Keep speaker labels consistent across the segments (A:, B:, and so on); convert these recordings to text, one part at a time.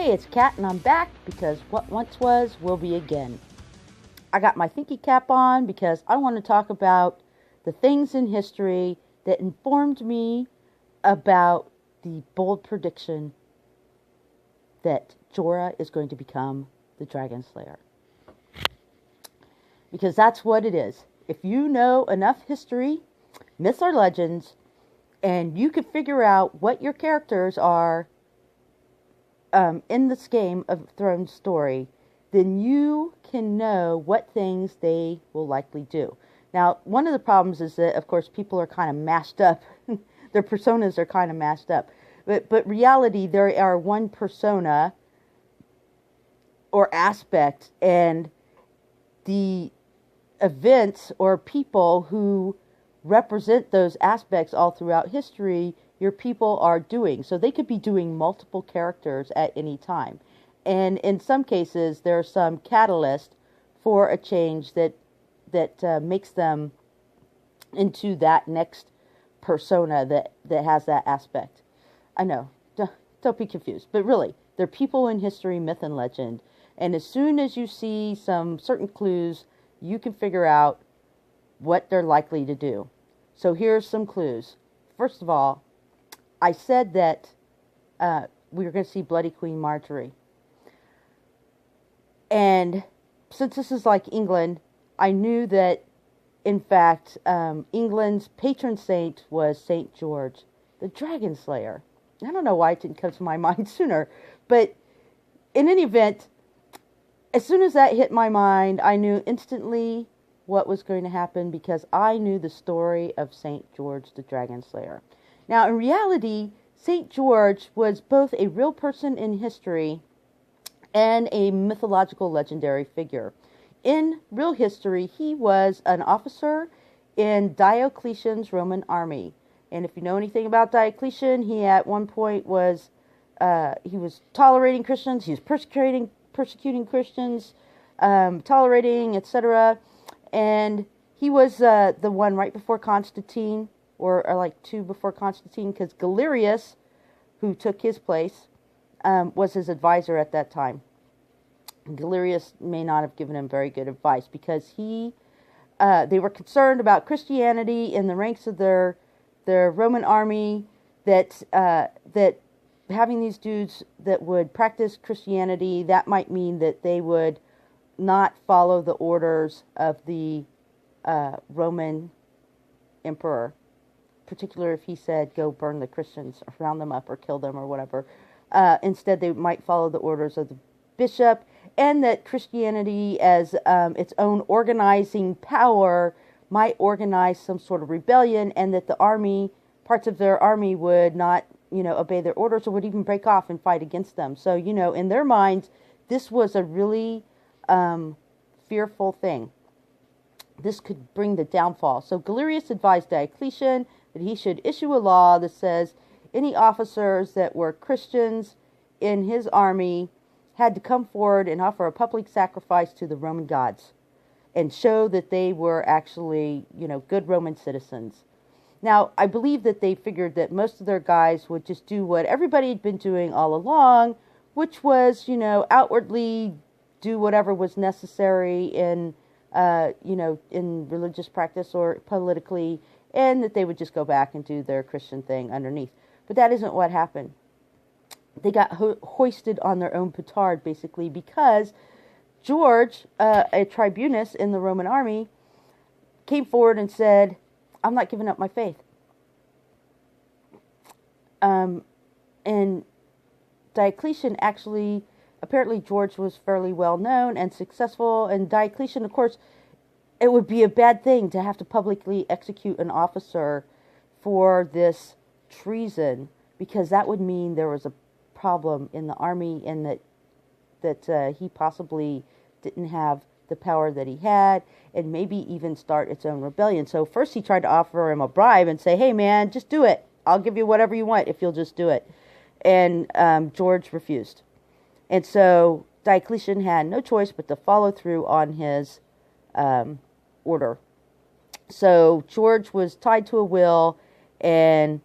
A: Hey, it's Kat, and I'm back because what once was will be again. I got my thinky cap on because I want to talk about the things in history that informed me about the bold prediction that Jorrah is going to become the Dragon Slayer. Because that's what it is. If you know enough history, myths or legends, and you can figure out what your characters are in this Game of Thrones story, then you can know what things they will likely do. Now, one of the problems is that, of course, people are kind of mashed up. Their personas are kind of mashed up. But reality, there are one persona or aspect, and the events or people who represent those aspects all throughout history, your people are doing. So they could be doing multiple characters at any time. And in some cases, there's some catalyst for a change that makes them into that next persona that has that aspect. I know, don't be confused. But really, they're people in history, myth, and legend. And as soon as you see some certain clues, you can figure out what they're likely to do. So here's some clues. First of all, I said that we were going to see Bloody Queen Marjorie. And since this is like England, I knew that, in fact, England's patron saint was St. George, the Dragon Slayer. I don't know why it didn't come to my mind sooner. But in any event, as soon as that hit my mind, I knew instantly what was going to happen because I knew the story of St. George the Dragon Slayer. Now, in reality, St. George was both a real person in history and a mythological legendary figure. In real history, he was an officer in Diocletian's Roman army. And if you know anything about Diocletian, he at one point was tolerating Christians, he was persecuting Christians, tolerating, etc. And he was the one right before Constantine, or like two before Constantine, because Galerius, who took his place, was his advisor at that time. Galerius may not have given him very good advice because they were concerned about Christianity in the ranks of their Roman army, that having these dudes that would practice Christianity, that might mean that they would not follow the orders of the Roman emperor, particularly if he said, go burn the Christians, or round them up, or kill them, or whatever. Instead, they might follow the orders of the bishop, and that Christianity, as its own organizing power, might organize some sort of rebellion, and that the army, parts of their army, would not, obey their orders, or would even break off and fight against them. So, in their minds, this was a really fearful thing. This could bring the downfall. So Galerius advised Diocletian that he should issue a law that says any officers that were Christians in his army had to come forward and offer a public sacrifice to the Roman gods and show that they were actually, good Roman citizens. Now, I believe that they figured that most of their guys would just do what everybody had been doing all along, which was, outwardly do whatever was necessary in religious practice or politically, and that they would just go back and do their Christian thing underneath. But that isn't what happened. They got hoisted on their own petard, basically, because George, a tribunus in the Roman army, came forward and said, I'm not giving up my faith. And Diocletian actually, apparently George was fairly well known and successful, and Diocletian, of course, it would be a bad thing to have to publicly execute an officer for this treason, because that would mean there was a problem in the army, and that he possibly didn't have the power that he had, and maybe even start its own rebellion. So first he tried to offer him a bribe and say, hey man, just do it. I'll give you whatever you want if you'll just do it. And George refused. And so Diocletian had no choice but to follow through on his order. So George was tied to a wheel and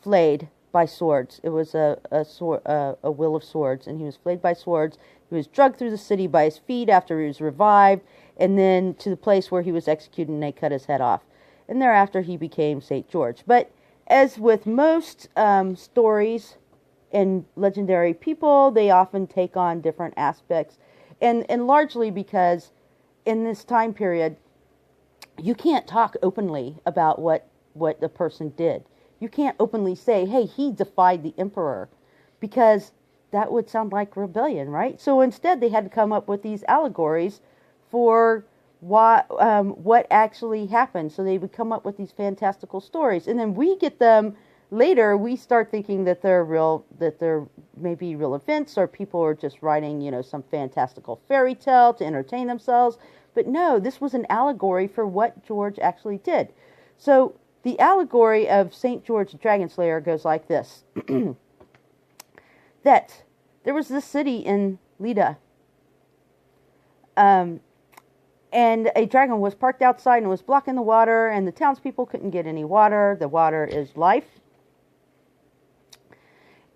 A: flayed by swords. It was a will of swords, and he was flayed by swords. He was dragged through the city by his feet after he was revived, and then to the place where he was executed, and they cut his head off. And thereafter he became St. George. But as with most stories and legendary people, they often take on different aspects, and largely because in this time period, you can't talk openly about what the person did. You can't openly say, hey, he defied the emperor, because that would sound like rebellion, right? So instead, they had to come up with these allegories for what actually happened. So they would come up with these fantastical stories, and then we get them later. We start thinking that they're real, that they're maybe real events, or people are just writing, some fantastical fairy tale to entertain themselves. But no, this was an allegory for what George actually did. So the allegory of St. George the Dragon Slayer goes like this. That there was this city in Leda, and a dragon was parked outside and was blocking the water, and the townspeople couldn't get any water. The water is life.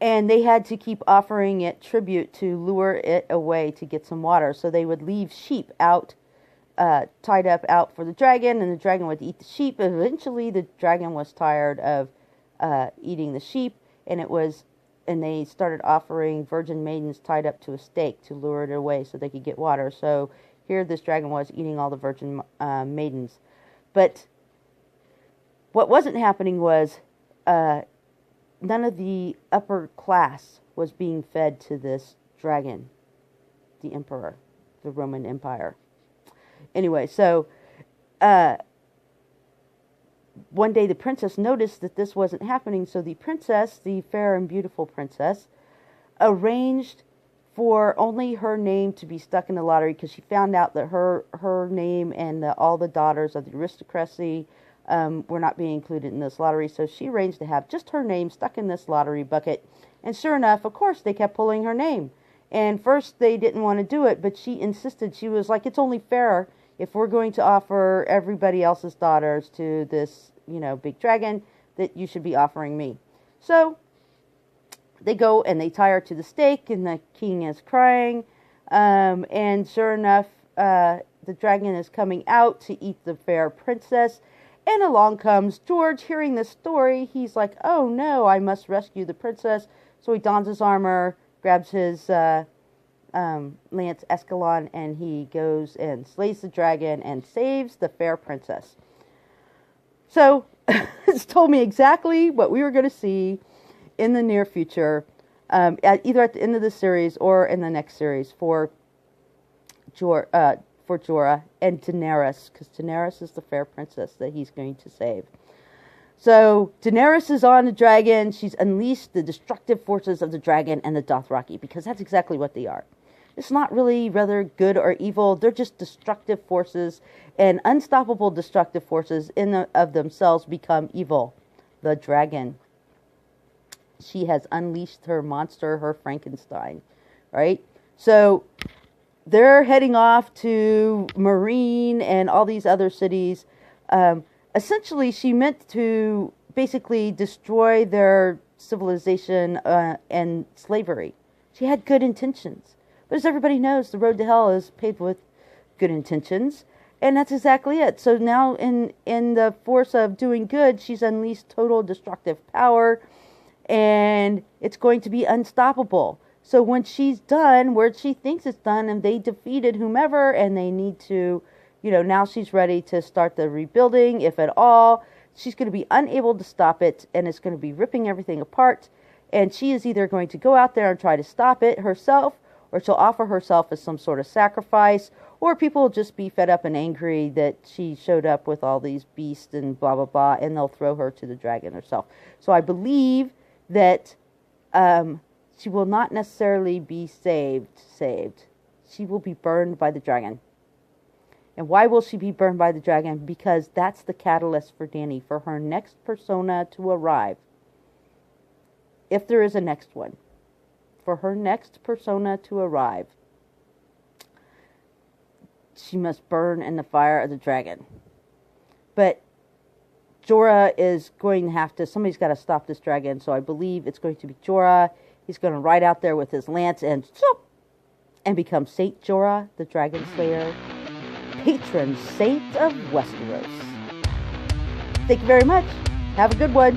A: And they had to keep offering it tribute to lure it away to get some water. So they would leave sheep out, tied up out for the dragon, and the dragon would eat the sheep. Eventually, the dragon was tired of eating the sheep, and they started offering virgin maidens tied up to a stake to lure it away so they could get water. So here this dragon was eating all the virgin maidens. But what wasn't happening was none of the upper class was being fed to this dragon, the emperor, the Roman Empire. Anyway, so one day the princess noticed that this wasn't happening, so the princess, the fair and beautiful princess, arranged for only her name to be stuck in the lottery, because she found out that her name and all the daughters of the aristocracy were not being included in this lottery. So she arranged to have just her name stuck in this lottery bucket. And sure enough, of course, they kept pulling her name. And first they didn't want to do it, but she insisted. She was like, it's only fair if we're going to offer everybody else's daughters to this, big dragon, that you should be offering me. So they go and they tie her to the stake, and the king is crying. And sure enough, the dragon is coming out to eat the fair princess. And along comes George. Hearing this story, he's like, oh no, I must rescue the princess. So he dons his armor, grabs his lance escalon, and he goes and slays the dragon and saves the fair princess. So it's told me exactly what we were going to see in the near future, either at the end of the series or in the next series for Jorrah and Daenerys, because Daenerys is the fair princess that he's going to save. So Daenerys is on the dragon. She's unleashed the destructive forces of the dragon and the Dothraki, because that's exactly what they are. It's not really rather good or evil. They're just destructive forces, and unstoppable destructive forces of themselves become evil. The dragon. She has unleashed her monster, her Frankenstein, right? So they're heading off to Marine and all these other cities. Essentially, she meant to basically destroy their civilization and slavery. She had good intentions. But as everybody knows, the road to hell is paved with good intentions. And that's exactly it. So now in the force of doing good, she's unleashed total destructive power. And it's going to be unstoppable. So when she's done, where she thinks it's done, and they defeated whomever, and they need to, now she's ready to start the rebuilding, if at all. She's going to be unable to stop it, and it's going to be ripping everything apart. And she is either going to go out there and try to stop it herself, or she'll offer herself as some sort of sacrifice, or people will just be fed up and angry that she showed up with all these beasts and blah, blah, blah, and they'll throw her to the dragon herself. So I believe that she will not necessarily be saved. She will be burned by the dragon. And why will she be burned by the dragon? Because that's the catalyst for Dany, for her next persona to arrive. If there is a next one. For her next persona to arrive, she must burn in the fire of the dragon. But Jorrah is going to have to, somebody's got to stop this dragon, so I believe it's going to be Jorrah. He's going to ride out there with his lance and become Saint Jorrah, the Dragon Slayer, patron saint of Westeros. Thank you very much. Have a good one.